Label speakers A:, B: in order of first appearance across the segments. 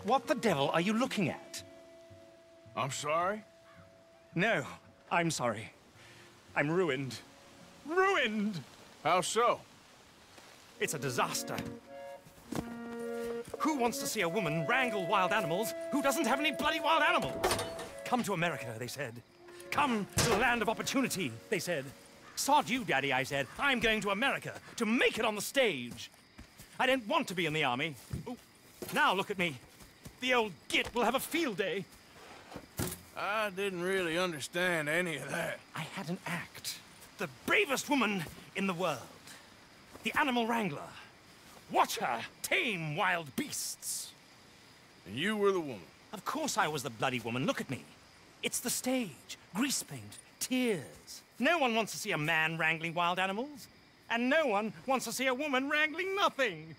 A: What the devil are you looking at?
B: I'm sorry?
A: No, I'm sorry. I'm ruined. Ruined!
B: How so?
A: It's a disaster. Who wants to see a woman wrangle wild animals who doesn't have any bloody wild animals? Come to America, they said. Come to the land of opportunity, they said. Sod you, Daddy, I said. I'm going to America to make it on the stage. I don't want to be in the army. Ooh. Now look at me. The old git will have a field day.
B: I didn't really understand any of that.
A: I had an act. The bravest woman in the world. The animal wrangler. Watch her tame wild beasts.
B: And you were the woman.
A: Of course I was the bloody woman. Look at me. It's the stage. Grease paint. Tears. No one wants to see a man wrangling wild animals. And no one wants to see a woman wrangling nothing.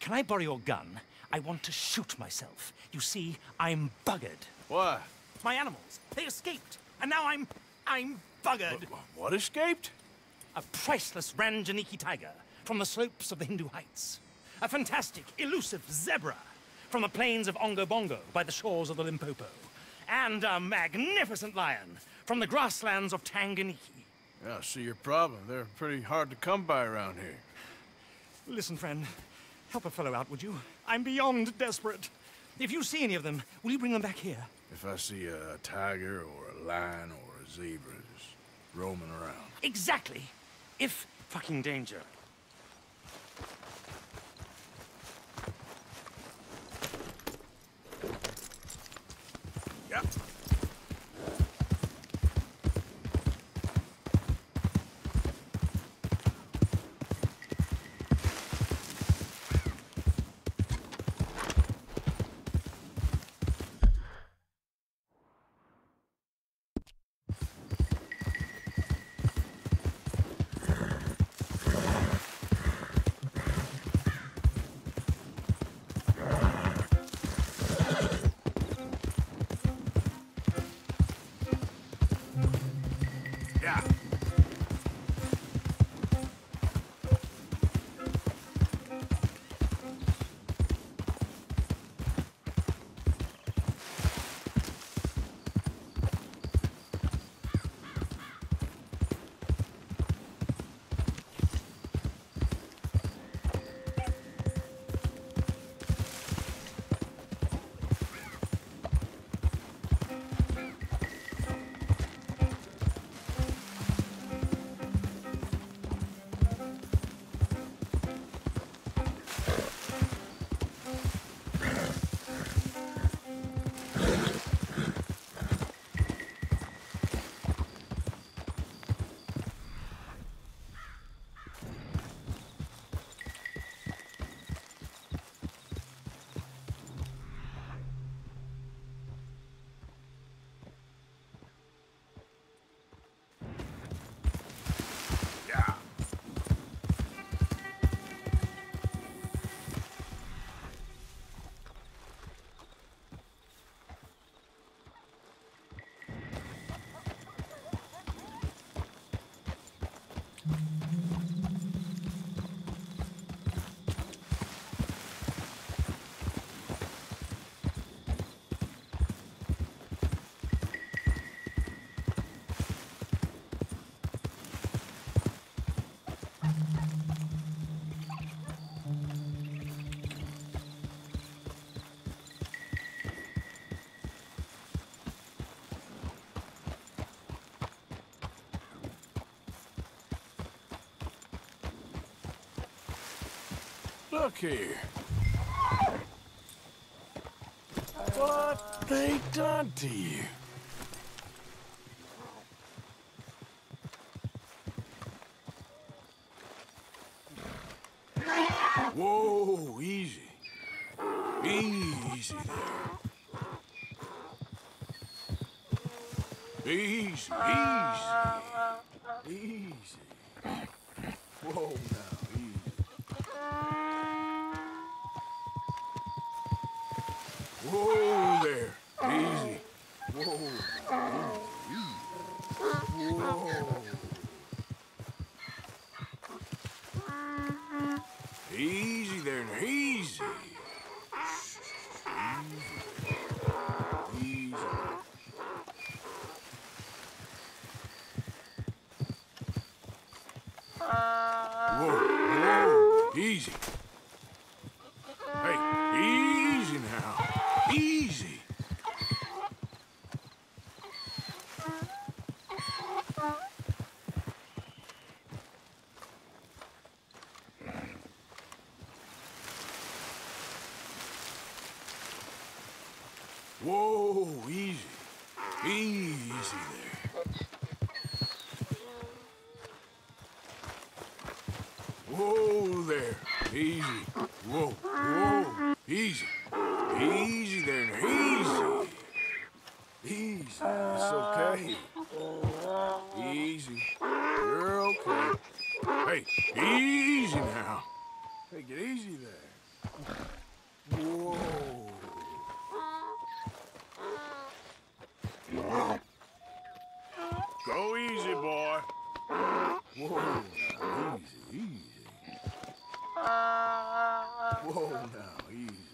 A: Can I borrow your gun? I want to shoot myself. You see, I'm buggered.
B: Why?
A: My animals, they escaped. And now I'm buggered.
B: What escaped?
A: A priceless Ranjaniki tiger from the slopes of the Hindu Heights. A fantastic, elusive zebra from the plains of Ongo Bongo by the shores of the Limpopo. And a magnificent lion from the grasslands of Tanganyika.
B: Yeah, I see your problem. They're pretty hard to come by around here.
A: Listen, friend, help a fellow out, would you? I'm beyond desperate. If you see any of them, will you bring them back here?
B: If I see a tiger or a lion or a zebra just roaming around.
A: Exactly. If fucking danger.
B: Yep. Look here. What they done to you? Whoa, easy. Easy there. Easy, easy. Easy. Whoa, now, easy. Whoa there. Easy. Whoa. Whoa. Easy there, easy. Whoa, whoa, easy. Hey, easy now. Easy. Whoa, easy. Easy there. Whoa there. Easy. Whoa, whoa. Easy. Easy there. Easy. Easy. It's okay. Easy. You're okay. Hey, easy now. Take it easy there. Whoa. Go easy, boy. Whoa. Easy, easy. Whoa, now, easy.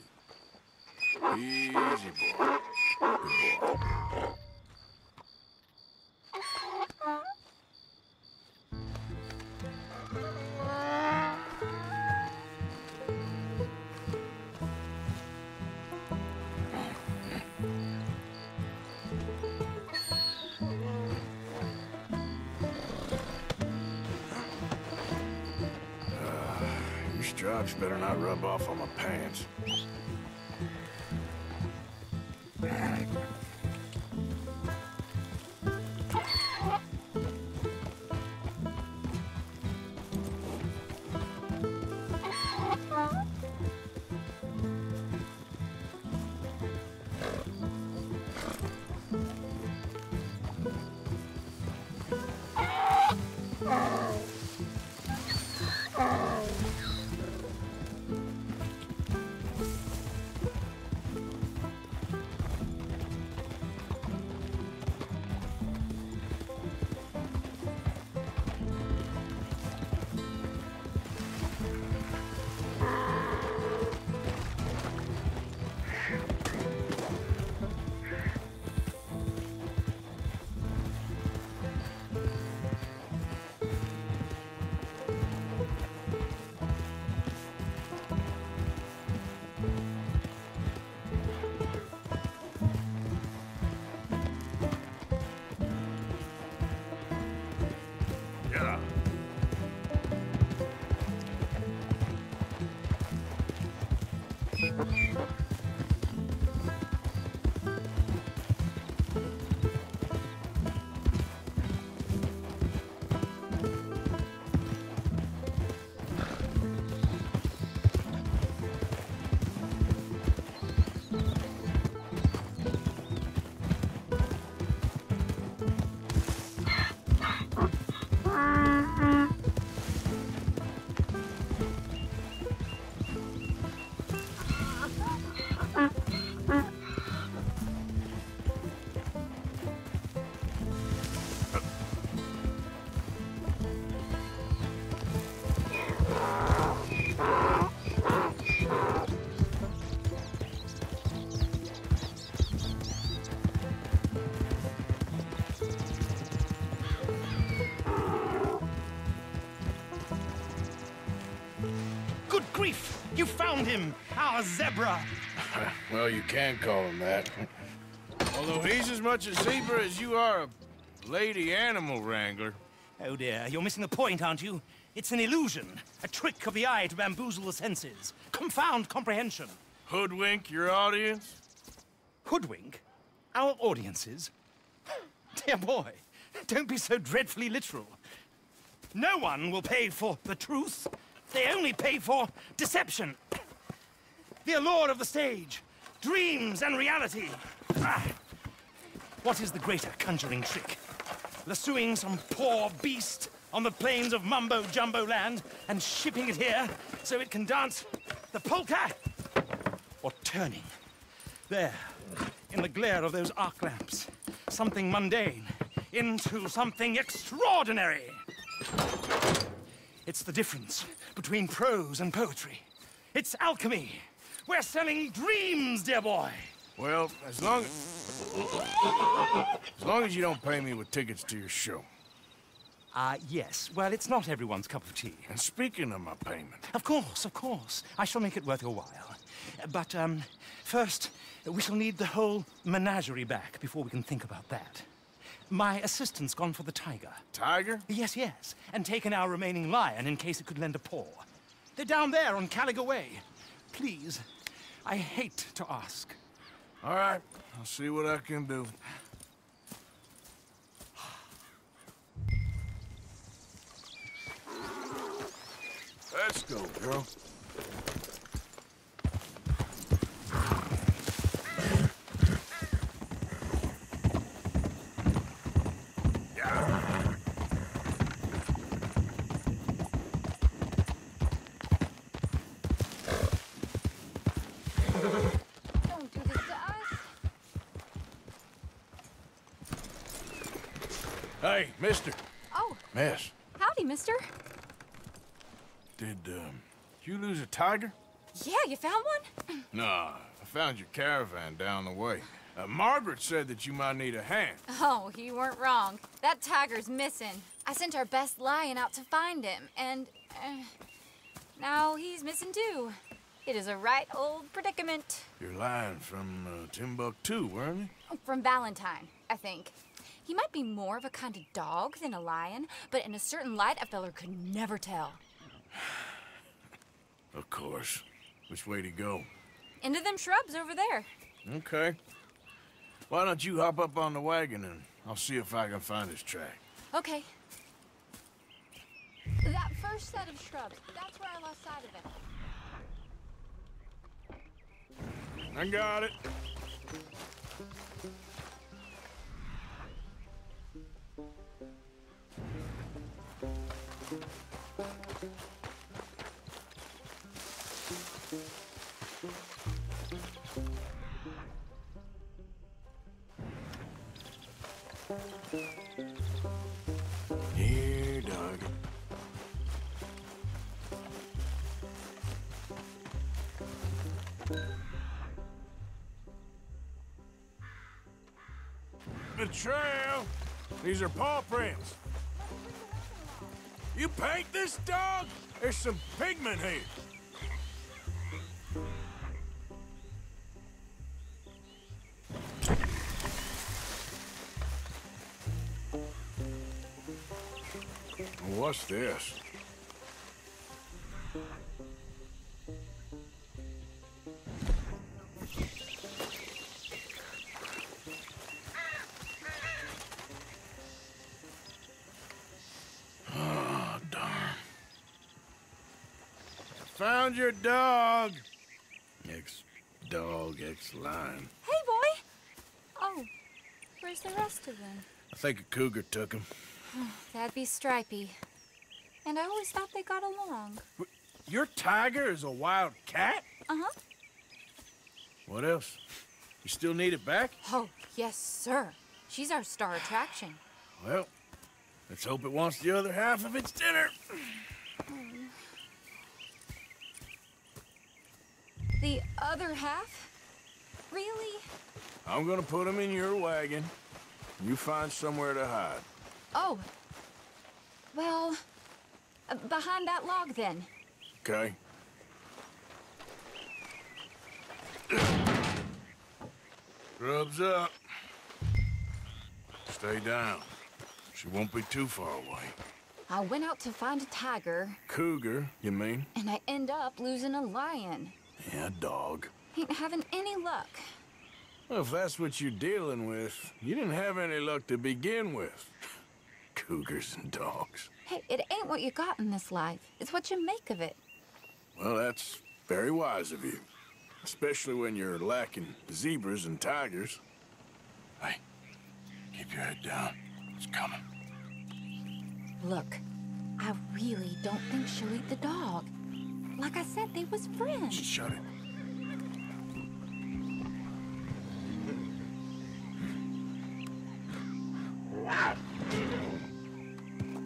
B: Easy, boy. Good boy. Your stripes better not rub off on my pants. Yeah.
A: Good grief! You found him! Our zebra!
B: Well, you can call him that. Although he's as much a zebra as you are a lady animal wrangler.
A: Oh dear, you're missing the point, aren't you? It's an illusion, a trick of the eye to bamboozle the senses, confound comprehension.
B: Hoodwink your audience?
A: Hoodwink? Our audiences? Dear boy, don't be so dreadfully literal. No one will pay for the truth. They only pay for deception. The allure of the stage, dreams and reality. Ah. What is the greater conjuring trick? Lassoing some poor beast on the plains of mumbo-jumbo land and shipping it here so it can dance the polka? Or turning, there, in the glare of those arc lamps, something mundane into something extraordinary? It's the difference between prose and poetry. It's alchemy. We're selling dreams, dear boy.
B: Well, as long as you don't pay me with tickets to your show.
A: Yes. Well, it's not everyone's cup of tea.
B: And speaking of my payment...
A: Of course, of course. I shall make it worth your while. But, first, we shall need the whole menagerie back before we can think about that. My assistant's gone for the tiger.
B: Tiger?
A: Yes, yes. And taken our remaining lion in case it could lend a paw. They're down there on Caliga Way. Please, I hate to ask.
B: All right, I'll see what I can do. Let's go, girl.
C: Don't do this to us.
B: Hey, mister.
C: Oh,
B: Miss,
C: howdy, mister.
B: did, you lose a tiger?
C: Yeah, you found one?
B: Nah, I found your caravan down the way. Margaret said that you might need a hand.
C: Oh, you weren't wrong. That tiger's missing. I sent our best lion out to find him, and now he's missing too. It is a right old predicament.
B: You're lying from Timbuktu, weren't you?
C: From Valentine, I think. He might be more of a kind of dog than a lion, but in a certain light, a feller could never tell.
B: Of course. Which way to go?
C: Into them shrubs over there.
B: Okay. Why don't you hop up on the wagon and I'll see if I can find his track.
C: Okay. That first set of shrubs, that's where I lost sight of him.
B: I got it. Here, dog. The trail. These are paw prints. You paint this dog? There's some pigment here. What's this? Oh, darn. Found your dog. Ex-dog, ex-lion.
C: Hey, boy! Oh, where's the rest of them?
B: I think a cougar took him.
C: That'd be Stripey. And I always thought they got along.
B: Your tiger is a wild cat?
C: Uh-huh.
B: What else? You still need it back?
C: Oh, yes, sir. She's our star attraction.
B: Well, let's hope it wants the other half of its dinner.
C: The other half? Really?
B: I'm gonna put him in your wagon. You find somewhere to hide.
C: Oh. Well, behind that log, then.
B: Okay? Grub's up. Stay down. She won't be too far away.
C: I went out to find a tiger,
B: Cougar, you mean?
C: and I end up losing a lion.
B: Yeah, dog.
C: Ain't having any luck.
B: Well, if that's what you're dealing with, you didn't have any luck to begin with. Cougars and dogs.
C: Hey, it ain't what you got in this life. It's what you make of it.
B: Well, that's very wise of you. Especially when you're lacking zebras and tigers. Hey, keep your head down. It's coming.
C: Look, I really don't think she'll eat the dog. Like I said, they was friends.
B: Shut it.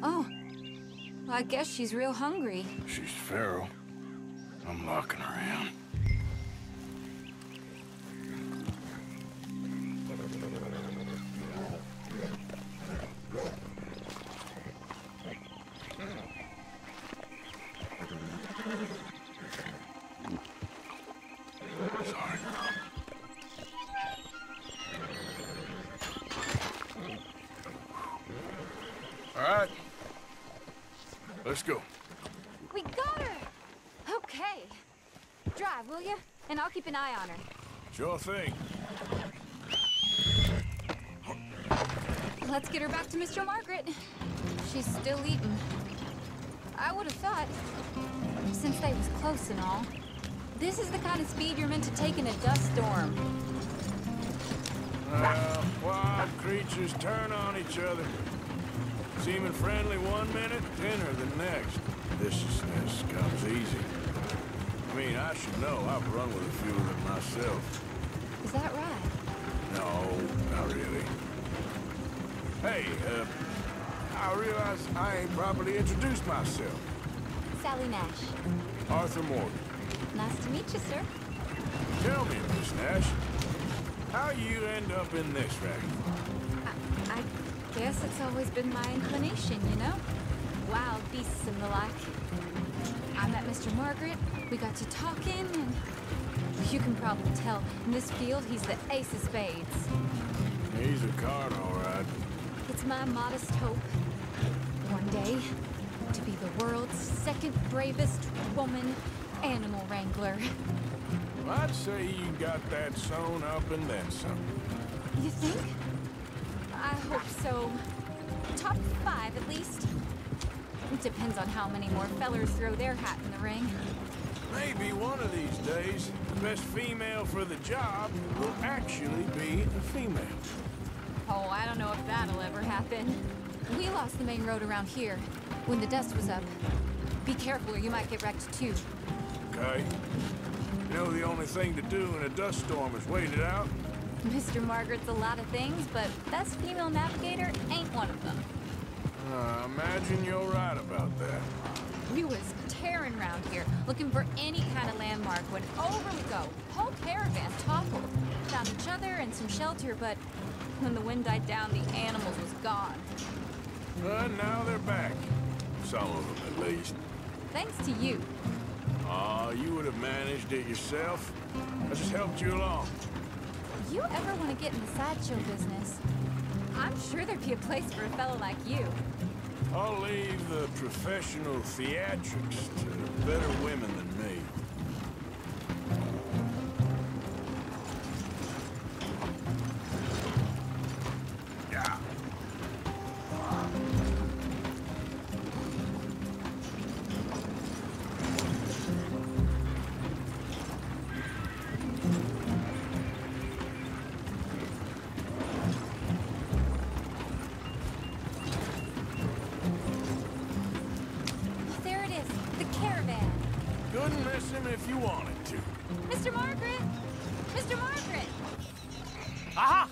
C: Oh, well, I guess she's real hungry.
B: She's feral. I'm locking her in. Let's go.
C: We got her! Okay. Drive, will you? And I'll keep an eye on her.
B: Sure thing.
C: Let's get her back to Mr. Margaret. She's still eating. I would have thought, since they was close and all, this is the kind of speed you're meant to take in a dust storm.
B: Wild creatures turn on each other. Seeming friendly one minute, dinner the next. Viciousness comes easy. I mean, I should know. I've run with a few of them myself.
C: Is that right?
B: No, not really. Hey, I realize I ain't properly introduced myself.
C: Sally Nash.
B: Arthur Morgan.
C: Nice to meet you, sir.
B: Tell me, Miss Nash, how you end up in this racket?
C: I guess it's always been my inclination, you know? Wild beasts and the like. I met Mr. Margaret, we got to talking, and you can probably tell, in this field, he's the ace of spades.
B: He's a card, all right.
C: It's my modest hope, one day, to be the world's second bravest woman animal wrangler.
B: Well, I'd say you got that sewn up and then some.
C: You think? I hope so. Top 5, at least. It depends on how many more fellers throw their hat in the ring.
B: Maybe one of these days, the best female for the job will actually be a female.
C: Oh, I don't know if that'll ever happen. We lost the main road around here when the dust was up. Be careful or you might get wrecked too.
B: Okay. You know the only thing to do in a dust storm is wait it out?
C: Mr. Margaret's a lot of things, but best female navigator ain't one of them.
B: Imagine you're right about that.
C: We was tearing around here, looking for any kind of landmark when over we go. Whole caravan toppled. Found each other and some shelter, but when the wind died down, the animals was gone.
B: But now they're back. Some of them, at least.
C: Thanks to you.
B: You would have managed it yourself. I just helped you along.
C: You ever want to get in the sideshow business? I'm sure there'd be a place for a fellow like you.
B: I'll leave the professional theatrics to better women than me. Yeah.
C: There it is, the caravan.
B: Couldn't miss him if you wanted to.
C: Mr. Margaret! Mr. Margaret!
A: Aha!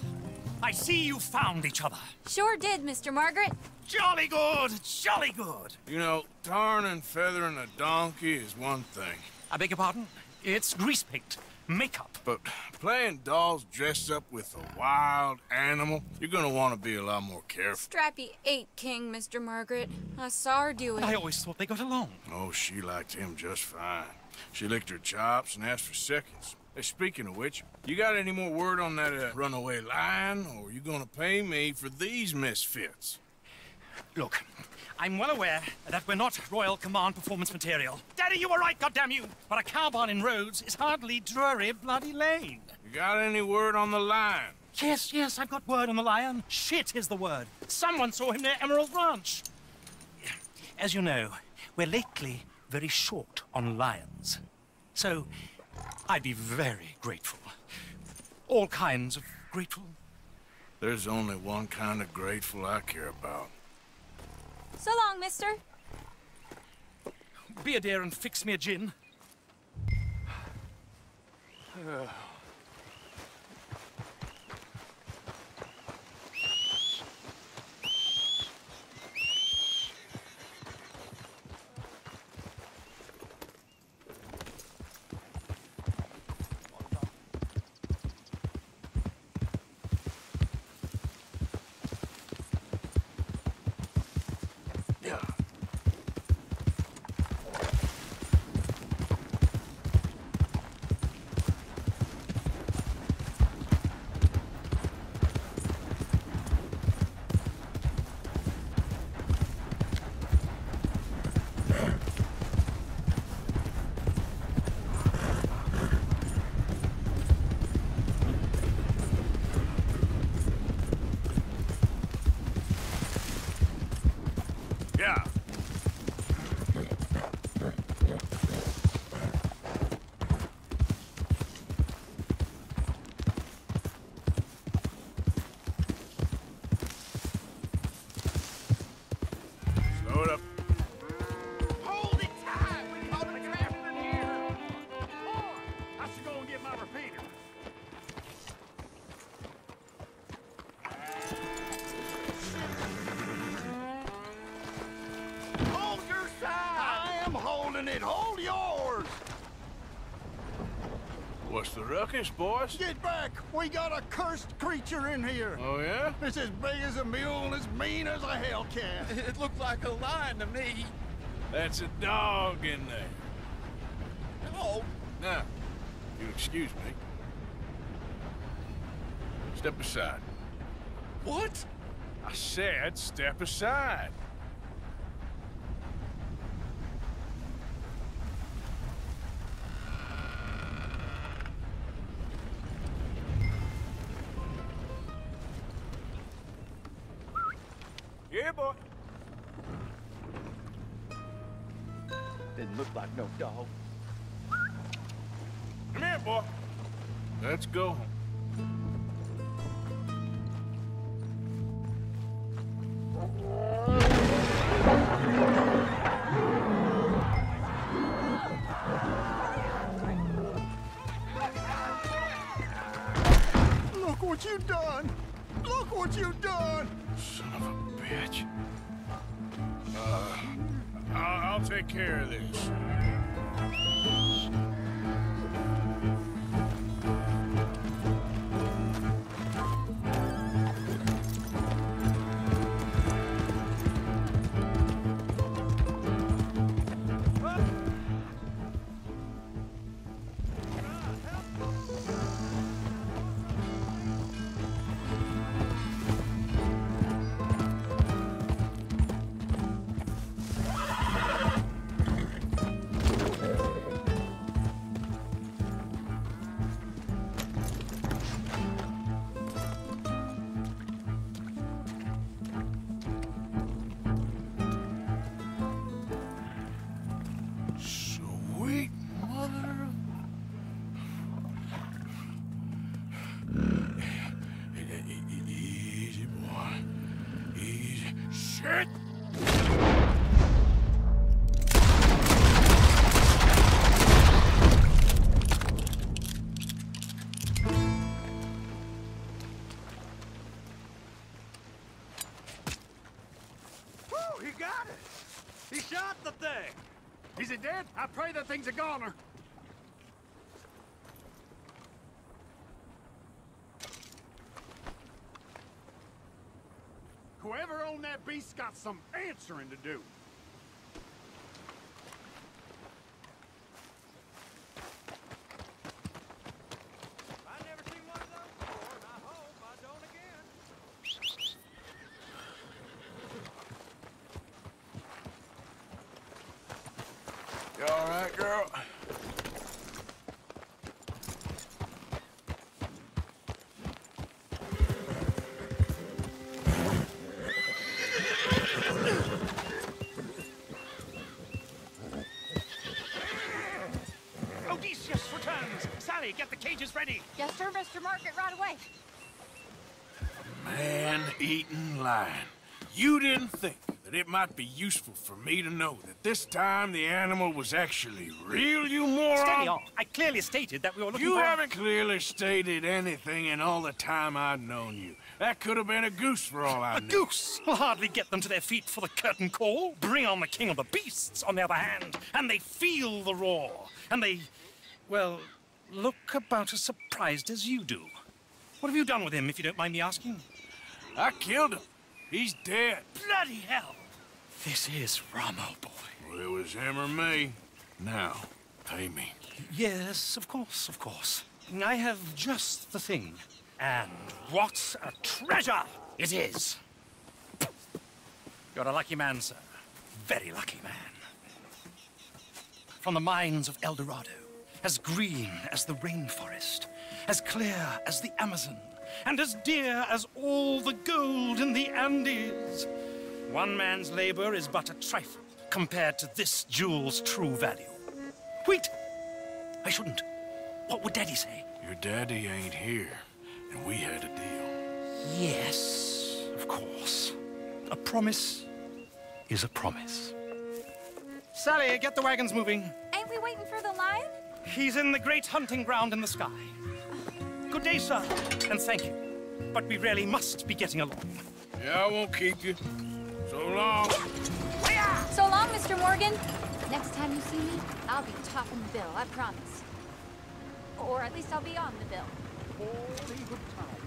A: I see you found each other.
C: Sure did, Mr. Margaret.
A: Jolly good, jolly good.
B: You know, tarring and feathering a donkey is one thing.
A: I beg your pardon? It's grease paint, makeup.
B: But playing dolls dressed up with a wild animal, you're gonna want to be a lot more careful.
C: Strappy ain't king, Mr. Margaret. I saw her do it.
A: I always thought they got along.
B: Oh, she liked him just fine. She licked her chops and asked for seconds. Hey, speaking of which, you got any more word on that runaway lion, or are you gonna pay me for these misfits?
A: Look, I'm well aware that we're not Royal Command performance material. Daddy, you were right, goddamn you! But a cow barn in Rhodes is hardly Drury Bloody Lane.
B: You got any word on the lion?
A: Yes, I've got word on the lion. Shit is the word. Someone saw him near Emerald Ranch. As you know, we're lately very short on lions. So, I'd be very grateful. All kinds of grateful.
B: There's only one kind of grateful I care about.
C: So long, mister.
A: Be a dear and fix me a gin.
B: What's the ruckus, boys?
D: Get back! We got a cursed creature in here!
B: Oh, yeah?
D: It's as big as a mule and as mean as a hellcat.
E: It looked like a lion to me.
B: That's a dog in there.
E: Oh,
B: Now, if you'll excuse me. Step aside.
E: what?
B: I said step aside. Yeah, boy.
E: Didn't look like no dog.
B: Come here, boy. Let's go home.
D: Look what you've done! Look what you've done!
B: Son of a bitch. I'll take care of this. Sweet mother of... Easy, boy. Easy. Shit!
D: Woo, he got it! He shot the thing! Is it dead? I pray that thing's a goner. Whoever owned that beast's got some answering to do.
A: I've never seen one of those before, and I hope I don't again.
B: You all right, girl?
A: Odysseus returns! Sally, get the cages ready!
C: Yes, sir, Mr. Margaret, right away.
B: Man-eating lion. You didn't think that it might be useful for me to know that this time the animal was actually real, you moron?
A: Steady on. I clearly stated that we were looking
B: You
A: for...
B: haven't clearly stated anything in all the time I've known you. That could have been a goose for all I
A: A
B: knew.
A: goose will hardly get them to their feet for the curtain call. Bring on the king of the beasts, on the other hand, and they feel the roar. And they, well, look about as surprised as you do. What have you done with him, if you don't mind me asking?
B: I killed him. He's dead.
A: Bloody hell! This is Ramo, boy.
B: Well, it was him or me. Now, pay me.
A: Yes, of course, of course. I have just the thing. And what a treasure it is! You're a lucky man, sir. Very lucky man. From the mines of El Dorado, as green as the rainforest, as clear as the Amazon, and as dear as all the gold in the Andes. One man's labor is but a trifle compared to this jewel's true value. Wait! I shouldn't. What would Daddy say?
B: Your daddy ain't here, and we had a deal.
A: Yes, of course. A promise is a promise. Sally, get the wagons moving.
C: Ain't we waiting for the lion?
A: He's in the great hunting ground in the sky. Good day, sir, and thank you. But we really must be getting along.
B: Yeah, I won't keep you. So long.
C: So long, Mr. Morgan. Next time you see me, I'll be topping the bill, I promise. Or at least I'll be on the bill.
D: Holy good time.